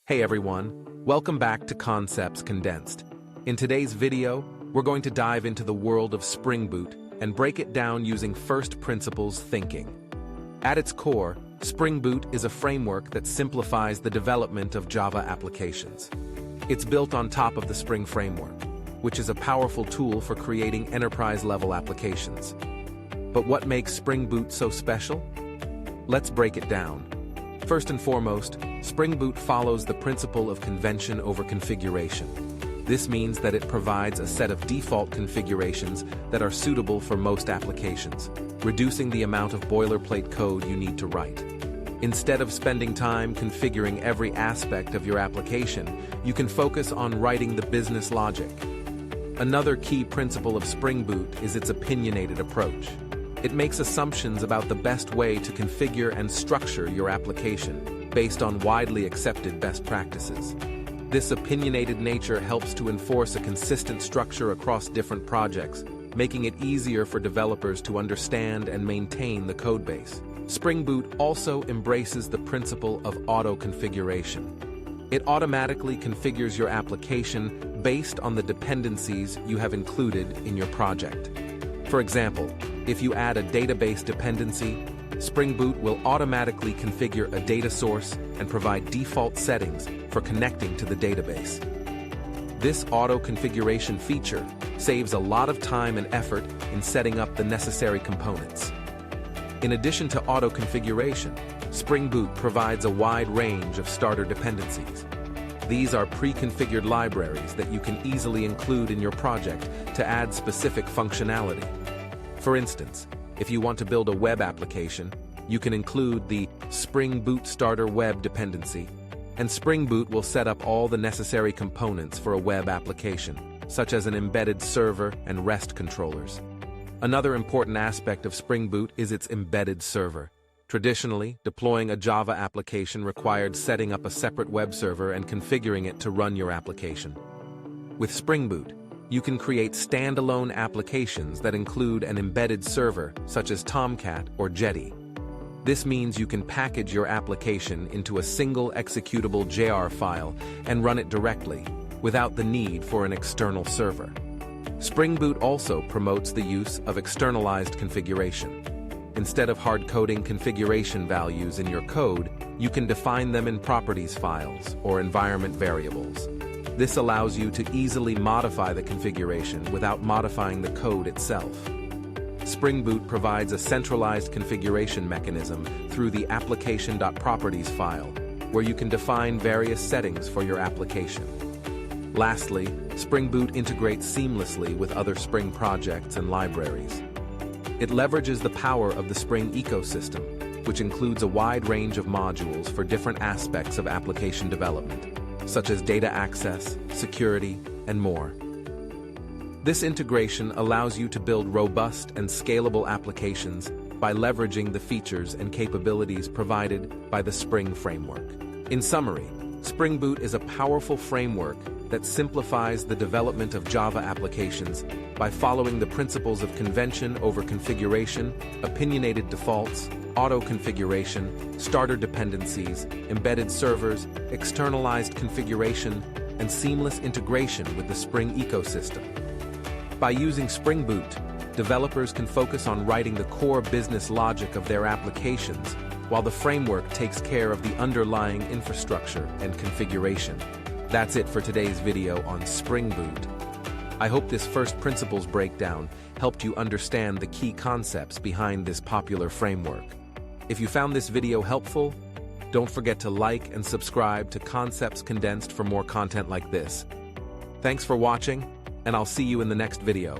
Hey everyone, welcome back to Concepts Condensed. In today's video, we're going to dive into the world of SpringBoot and break it down using first principles thinking. At its core, SpringBoot is a framework that simplifies the development of Java applications. It's built on top of the Spring framework, which is a powerful tool for creating enterprise-level applications. But what makes SpringBoot so special? Let's break it down. First and foremost, SpringBoot follows the principle of convention over configuration. This means that it provides a set of default configurations that are suitable for most applications, reducing the amount of boilerplate code you need to write. Instead of spending time configuring every aspect of your application, you can focus on writing the business logic. Another key principle of SpringBoot is its opinionated approach. It makes assumptions about the best way to configure and structure your application based on widely accepted best practices. This opinionated nature helps to enforce a consistent structure across different projects, making it easier for developers to understand and maintain the codebase. SpringBoot also embraces the principle of auto-configuration. It automatically configures your application based on the dependencies you have included in your project. For example, if you add a database dependency, SpringBoot will automatically configure a data source and provide default settings for connecting to the database. This auto-configuration feature saves a lot of time and effort in setting up the necessary components. In addition to auto-configuration, SpringBoot provides a wide range of starter dependencies. These are pre-configured libraries that you can easily include in your project to add specific functionality. For instance, if you want to build a web application, you can include the SpringBoot Starter Web dependency, and SpringBoot will set up all the necessary components for a web application, such as an embedded server and REST controllers. Another important aspect of SpringBoot is its embedded server. Traditionally, deploying a Java application required setting up a separate web server and configuring it to run your application. With SpringBoot, you can create standalone applications that include an embedded server, such as Tomcat or Jetty. This means you can package your application into a single executable JAR file and run it directly, without the need for an external server. SpringBoot also promotes the use of externalized configuration. Instead of hard-coding configuration values in your code, you can define them in properties files or environment variables. This allows you to easily modify the configuration without modifying the code itself. SpringBoot provides a centralized configuration mechanism through the application.properties file, where you can define various settings for your application. Lastly, SpringBoot integrates seamlessly with other Spring projects and libraries. It leverages the power of the Spring ecosystem, which includes a wide range of modules for different aspects of application development, such as data access, security, and more. This integration allows you to build robust and scalable applications by leveraging the features and capabilities provided by the Spring framework. In summary, SpringBoot is a powerful framework that simplifies the development of Java applications by following the principles of convention over configuration, opinionated defaults, auto-configuration, starter dependencies, embedded servers, externalized configuration, and seamless integration with the Spring ecosystem. By using SpringBoot, developers can focus on writing the core business logic of their applications, while the framework takes care of the underlying infrastructure and configuration. That's it for today's video on SpringBoot. I hope this first principles breakdown helped you understand the key concepts behind this popular framework. If you found this video helpful, don't forget to like and subscribe to Concepts Condensed for more content like this. Thanks for watching, and I'll see you in the next video.